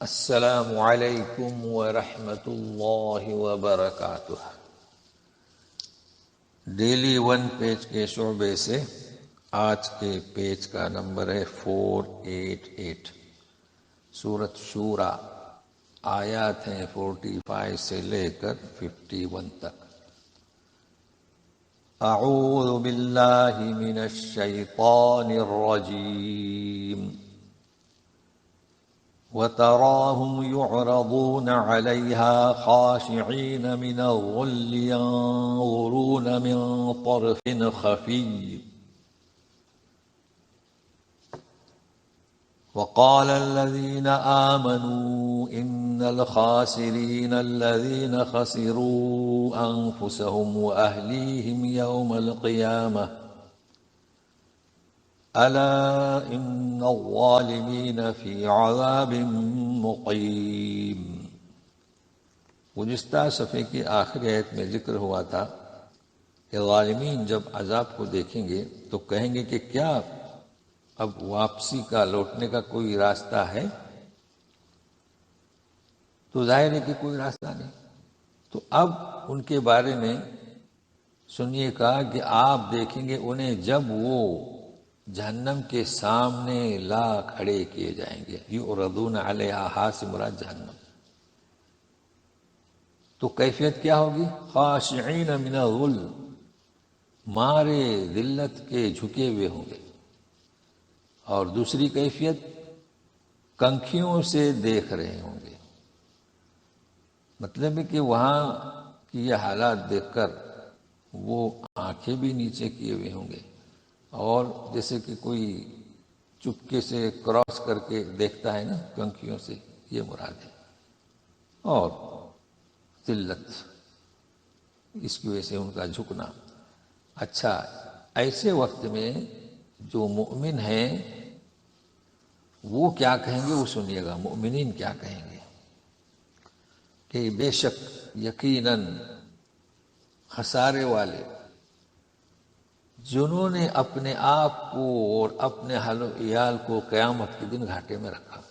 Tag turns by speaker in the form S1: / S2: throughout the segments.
S1: السلام علیکم ورحمۃ اللہ وبرکاتہ۔ ڈیلی ون پیج کے شعبے سے آج کے پیج کا نمبر ہے 488۔ سورۃ شورى، آیات ہیں 45 سے لے کر 51 تک۔ اعوذ باللہ من الشیطان الرجیم۔ وتراهم يعرضون عليها خاشعين من الذل ينظرون من طرف خفي وقال الذين آمنوا إن الخاسرين الذين خسروا أنفسهم وأهليهم يوم القيامة ألا إن الظالمين في عذاب مقيم۔ گزشتہ صفحے کی آخری آیت میں ذکر ہوا تھا کہ ظالمین جب عذاب کو دیکھیں گے تو کہیں گے کہ کیا اب واپسی کا، لوٹنے کا کوئی راستہ ہے؟ تو ظاہر ہے کہ کوئی راستہ نہیں۔ تو اب ان کے بارے میں سنیے کہا کہ آپ دیکھیں گے انہیں جب وہ جہنم کے سامنے لا کھڑے کیے جائیں گے۔ یعرضون علیہا، ہا سے مراد جہنم۔ تو کیفیت کیا ہوگی؟ خاشعین من الذل، مارے ذلت کے جھکے ہوئے ہوں گے۔ اور دوسری کیفیت، کنکھیوں سے دیکھ رہے ہوں گے۔ مطلب ہے کہ وہاں کی یہ حالات دیکھ کر وہ آنکھیں بھی نیچے کیے ہوئے ہوں گے، اور جیسے کہ کوئی چپکے سے کراس کر کے دیکھتا ہے نا کنکھیوں سے، یہ مراد ہے۔ اور ذلت، اس کی وجہ سے ان کا جھکنا۔ اچھا، ایسے وقت میں جو مؤمن ہیں وہ کیا کہیں گے وہ سنیے گا۔ مؤمنین کیا کہیں گے کہ بے شک یقیناً خسارے والے جنہوں نے اپنے آپ کو اور اپنے اہل و عیال کو قیامت کے دن گھاٹے میں رکھا۔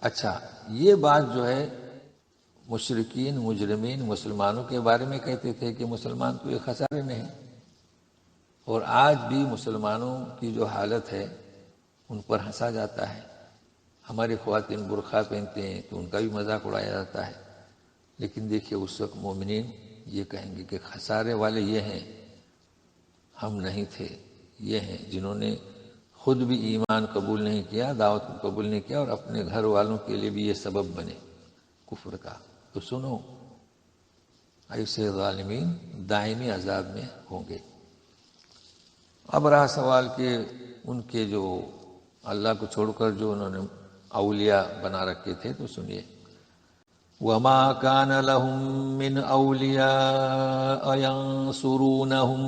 S1: اچھا، یہ بات جو ہے مشرکین مجرمین مسلمانوں کے بارے میں کہتے تھے کہ مسلمان تو یہ خسارے میں ہیں، اور آج بھی مسلمانوں کی جو حالت ہے ان پر ہنسا جاتا ہے۔ ہماری خواتین برقع پہنتے ہیں تو ان کا بھی مذاق اڑایا جاتا ہے۔ لیکن دیکھیے اس وقت مومنین یہ کہیں گے کہ خسارے والے یہ ہیں، ہم نہیں تھے، یہ ہیں جنہوں نے خود بھی ایمان قبول نہیں کیا، دعوت کو قبول نہیں کیا، اور اپنے گھر والوں کے لیے بھی یہ سبب بنے کفر کا۔ تو سنو، ایسے ظالمین دائمی عذاب میں ہوں گے۔ اب رہا سوال کہ ان کے جو اللہ کو چھوڑ کر جو انہوں نے اولیاء بنا رکھے تھے، تو سنیے، وَمَا كَانَ لَهُم مِّنْ أَوْلِيَاءَ يَنصُرُونَهُم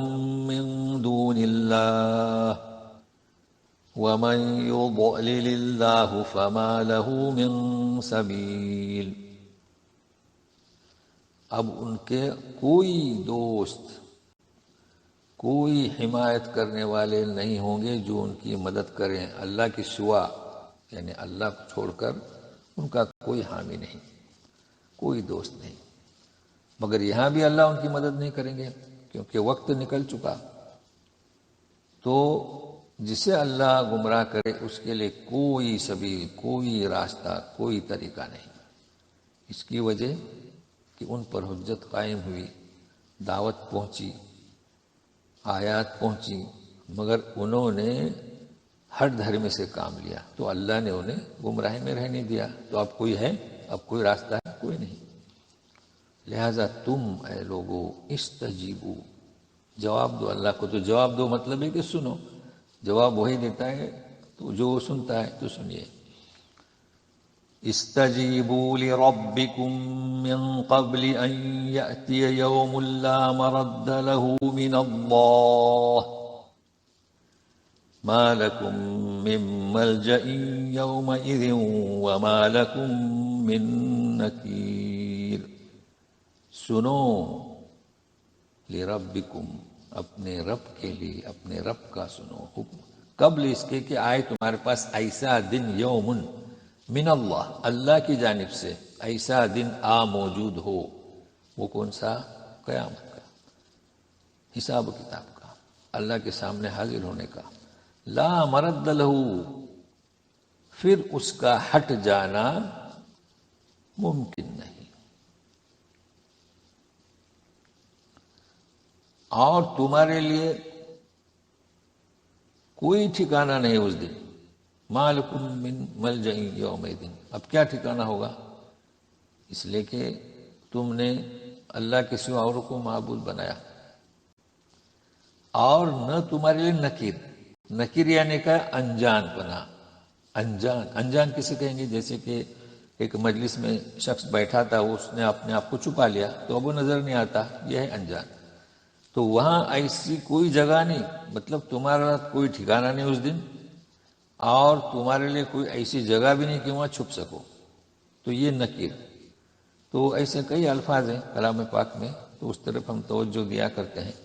S1: مِّن دُونِ اللَّهِ وَمَن يُضْلِلِ اللَّهُ فَمَا لَهُ مِن سَبِيلٍ۔ اب ان کے کوئی دوست، کوئی حمایت کرنے والے نہیں ہوں گے جو ان کی مدد کریں اللہ کے سوا، یعنی اللہ کو چھوڑ کر ان کا کوئی حامی نہیں، کوئی دوست نہیں۔ مگر یہاں بھی اللہ ان کی مدد نہیں کریں گے کیونکہ وقت نکل چکا۔ تو جسے اللہ گمراہ کرے اس کے لیے کوئی سبیل، کوئی راستہ، کوئی طریقہ نہیں۔ اس کی وجہ کہ ان پر حجت قائم ہوئی، دعوت پہنچی، آیات پہنچی، مگر انہوں نے ہر دھرم سے کام لیا تو اللہ نے انہیں گمراہی میں رہنے دیا۔ تو اب کوئی ہے، اب کوئی راستہ ہے؟ کوئی نہیں۔ لہذا تم اے لوگو استجیبو، جواب دو اللہ کو۔ تو جواب دو مطلب ہے کہ سنو، جواب وہی دیتا ہے تو جو سنتا ہے۔ تو سنیے، استجیبوا لربکم من قبل ان یأتی یوم لا مرد له من اللہ ما لکم من ملجأ یومئذ وما لکم من نکیر۔ سنو، لربکم، اپنے رب کے لیے، اپنے رب کا سنو حکم، قبل اس کے کہ آئے تمہارے پاس ایسا دن، یومن من اللہ، اللہ کی جانب سے ایسا دن موجود ہو، وہ کون سا؟ قیامت کا، حساب و کتاب کا، اللہ کے سامنے حاضر ہونے کا۔ لا مرد لہ، پھر اس کا ہٹ جانا ممکن نہیں، اور تمہارے لیے کوئی ٹھکانہ نہیں اس دن۔ ما لکم من ملجأ یومئذ، اب کیا ٹھکانہ ہوگا؟ اس لیے کہ تم نے اللہ کے سوا اور کو معبود بنایا، اور نہ تمہارے لیے نکیر، نکیر یعنی کا انجان بنا۔ انجان کسے کہیں گے؟ جیسے کہ ایک مجلس میں شخص بیٹھا تھا، اس نے اپنے آپ کو چھپا لیا تو اب وہ نظر نہیں آتا، یہ ہے انجان۔ تو وہاں ایسی کوئی جگہ نہیں، مطلب تمہارا کوئی ٹھکانہ نہیں اس دن، اور تمہارے لیے کوئی ایسی جگہ بھی نہیں کہ وہاں چھپ سکو، تو یہ نکیر۔ تو ایسے کئی الفاظ ہیں کلام پاک میں، تو اس طرف ہم توجہ دیا کرتے ہیں۔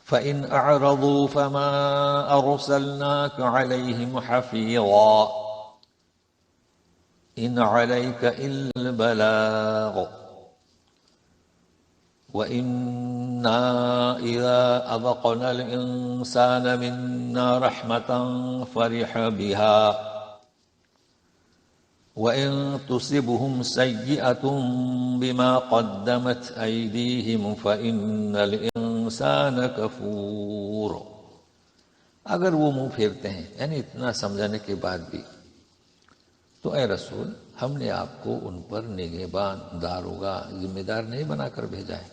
S1: فَإِنْ أَعْرَضُوا فَمَا أَرْسَلْنَاكَ عَلَيْهِمْ حَفِيظًا إِنْ عَلَيْكَ إِلَّا الْبَلَاغُ وَإِنَّا إِذَا أَذَقْنَا الْإِنسَانَ مِنَّا رَحْمَةً فَرِحَ بِهَا وَإِن تُصِبْهُمْ سَيِّئَةٌ بِمَا قَدَّمَتْ أَيْدِيهِمْ فَإِنَّ الْإِنسَانَ كَفُورٌ۔ اگر وہ منہ پھیرتے ہیں، یعنی اتنا سمجھانے کے بعد بھی، تو اے رسول ہم نے آپ کو ان پر نگہبان، داروغہ، ذمہ دار نہیں بنا کر بھیجا ہے۔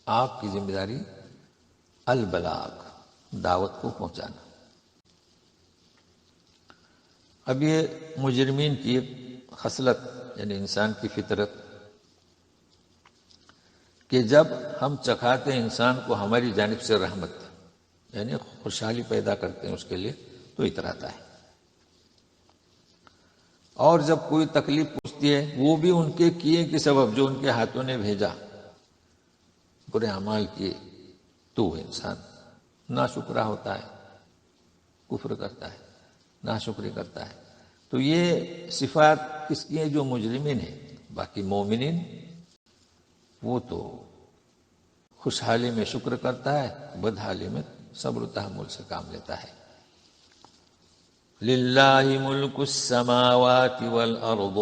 S1: آپ کی ذمہ داری البلاغ، دعوت کو پہنچانا۔ اب یہ مجرمین کی ایک خصلت، یعنی انسان کی فطرت، کہ جب ہم چکھاتے ہیں انسان کو ہماری جانب سے رحمت، یعنی خوشحالی پیدا کرتے ہیں اس کے لیے، تو اتراتا ہے، اور جب کوئی تکلیف پہنچتی ہے وہ بھی ان کے کیے کے سبب، جو ان کے ہاتھوں نے بھیجا، برے اعمال کیے، تو وہ انسان ناشکرہ ہوتا ہے، کفر کرتا ہے، ناشکری کرتا ہے۔ تو یہ صفات کس کی ہیں؟ جو مجرمین ہیں۔ باقی مومنین وہ تو خوشحالی میں شکر کرتا ہے، بدحالی میں صبر و تحمل سے کام لیتا ہے۔ للہ ملک السماوات والارض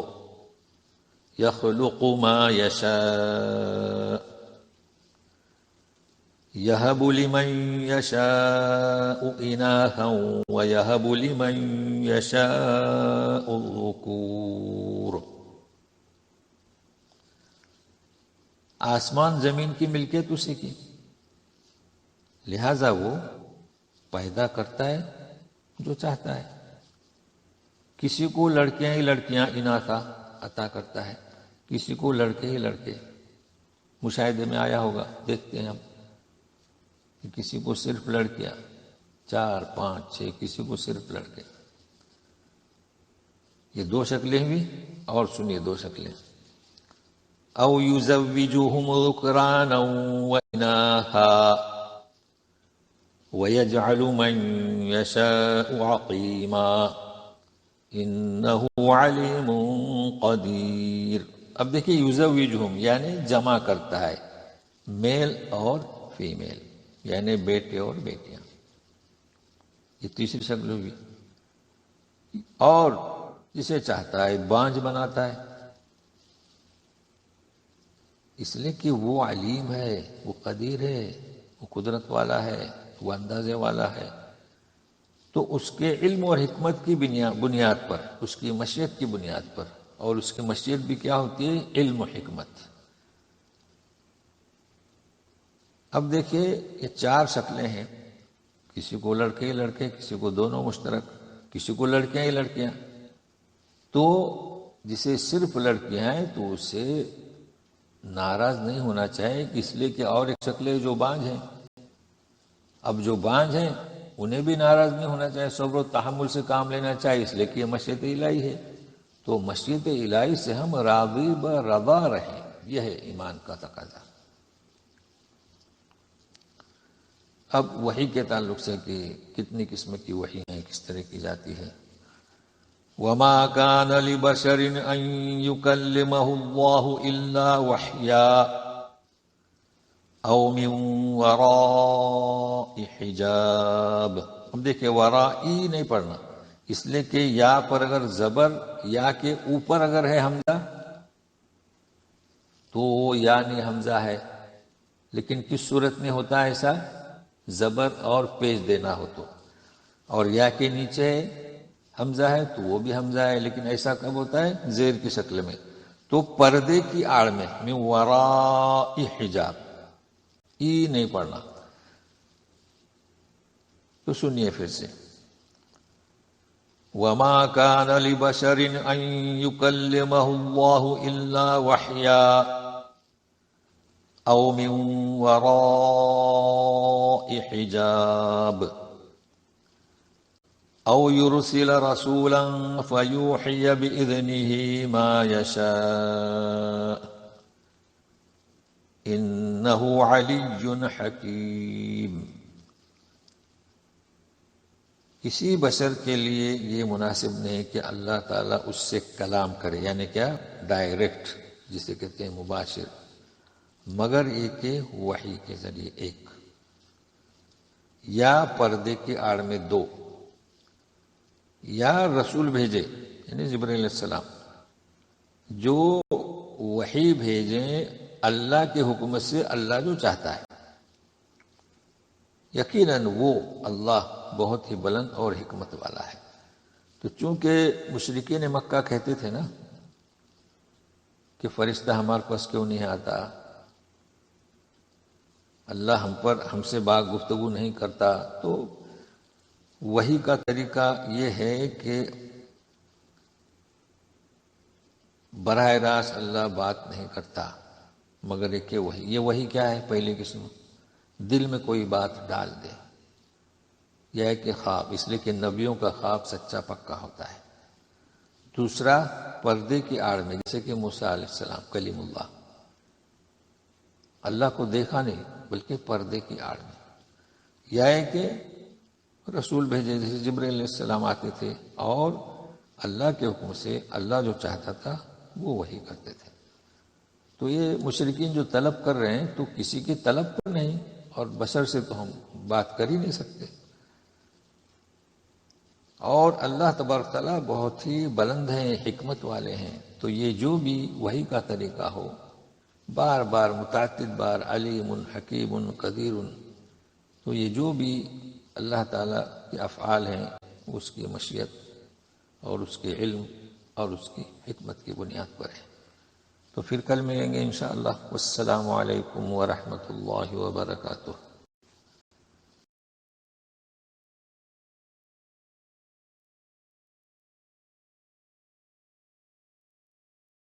S1: یخلق ما یشاء یہب لمن یشاء اناثا ویہب لمن یشاء الذکور۔ آسمان زمین کی ملکیت اسی کی، لہذا وہ پیدا کرتا ہے جو چاہتا ہے۔ کسی کو لڑکیاں ہی لڑکیاں اناثا عطا کرتا ہے، کسی کو لڑکے ہی لڑکے۔ مشاہدے میں آیا ہوگا، دیکھتے ہیں ہم کہ کسی کو صرف لڑکیاں، 4 5 6، کسی کو صرف لڑکے۔ یہ 2 شکلیں بھی، اور سنیے 2 شکلیں۔ او یزوجہم ذکرانا واناثا ویجعل من یشاء عقیما انہ علیم قدیر۔ اب دیکھیے یزوجہم یعنی جمع کرتا ہے، میل اور فیمیل، یعنی بیٹے اور بیٹیاں، یہ تیسری شکل ہوئی۔ اور جسے چاہتا ہے بانجھ بناتا ہے، اس لیے کہ وہ علیم ہے، وہ قدیر ہے، وہ قدرت والا ہے، وہ اندازے والا ہے۔ تو اس کے علم اور حکمت کی بنیاد پر، اس کی مشیت کی بنیاد پر، اور اس کی مشیت بھی کیا ہوتی ہے؟ علم و حکمت۔ اب دیکھیے یہ 4 شکلیں ہیں، کسی کو لڑکے ہی لڑکے، کسی کو دونوں مشترک، کسی کو لڑکیاں ہی لڑکیاں۔ تو جسے صرف لڑکیاں ہیں تو اسے ناراض نہیں ہونا چاہیے، اس لیے کہ اور ایک شکلیں جو بانجھ ہیں۔ اب جو بانجھ ہیں انہیں بھی ناراض نہیں ہونا چاہیے، صبر و تحمل سے کام لینا چاہیے، اس لیے کہ یہ مشیت الہی ہے۔ تو مشیت الہی سے ہم راضی برضا رہیں، یہ ہے ایمان کا تقاضا۔ اب وحی کے تعلق سے کہ کتنی قسم کی وحی ہیں، کس طرح کی جاتی ہے، وما كان لبشر ان يكلمه الله الا وحيا او من وراء حجاب. ہم دیکھیں ورائی نہیں پڑھنا اس لیے کہ یا پر اگر زبر یا کے اوپر اگر ہے حمزہ تو یا نہیں حمزہ ہے، لیکن کس صورت میں ہوتا ہے ایسا؟ زبر اور پیش دینا ہو تو، اور یا کے نیچے حمزہ ہے تو وہ بھی حمزہ ہے، لیکن ایسا کب ہوتا ہے؟ زیر کی شکل میں. تو پردے کی آڑ میں من وراء حجاب، ای نہیں پڑھنا. تو سنیے پھر سے، وما كان لبشر ان يكلمه الله الا وحيا او من وراء حجاب او يرسل رسولا فيوحي باذنه ما يشاء انه علي حكيم. کسی بشر کے لیے یہ مناسب نہیں کہ اللہ تعالیٰ اس سے کلام کرے، یعنی کیا؟ ڈائریکٹ، جسے کہتے ہیں مباشر، مگر یہ کہ وحی کے ذریعے ایک، یا پردے کی آڑ میں دو، یا رسول بھیجے یعنی جبرائیل علیہ السلام جو وحی بھیجیں اللہ کے حکم سے، اللہ جو چاہتا ہے. یقیناً وہ اللہ بہت ہی بلند اور حکمت والا ہے. تو چونکہ مشرکین مکہ کہتے تھے نا کہ فرشتہ ہمارے پاس کیوں نہیں آتا، اللہ ہم سے بات گفتگو نہیں کرتا، تو وحی کا طریقہ یہ ہے کہ براہ راست اللہ بات نہیں کرتا، مگر ایک وحی. یہ وحی کیا ہے؟ پہلی قسم دل میں کوئی بات ڈال دے، یا ہے کہ خواب، اس لیے کہ نبیوں کا خواب سچا پکا ہوتا ہے. دوسرا پردے کی آڑ میں، جیسے کہ موسیٰ علیہ السلام کلیم اللہ کو دیکھا نہیں بلکہ پردے کی آڑ میں، یا ہے کہ رسول بھیجے جیسے جبرائیل علیہ السلام آتے تھے اور اللہ کے حکم سے اللہ جو چاہتا تھا وہ وہی کرتے تھے. تو یہ مشرکین جو طلب کر رہے ہیں تو کسی کی طلب پر نہیں، اور بشر سے تو ہم بات کر ہی نہیں سکتے. اور اللہ تبارک تعالیٰ بہت ہی بلند ہیں، حکمت والے ہیں. تو یہ جو بھی وحی کا طریقہ ہو، بار بار متعدد بار، علیم حکیم قدیر، تو یہ جو بھی اللہ تعالیٰ کے افعال ہیں اس کی مشیت اور اس کے علم اور اس کی حکمت کی بنیاد پر ہے. تو پھر کل ملیں گے انشاءاللہ. والسلام علیکم ورحمۃ اللہ وبرکاتہ.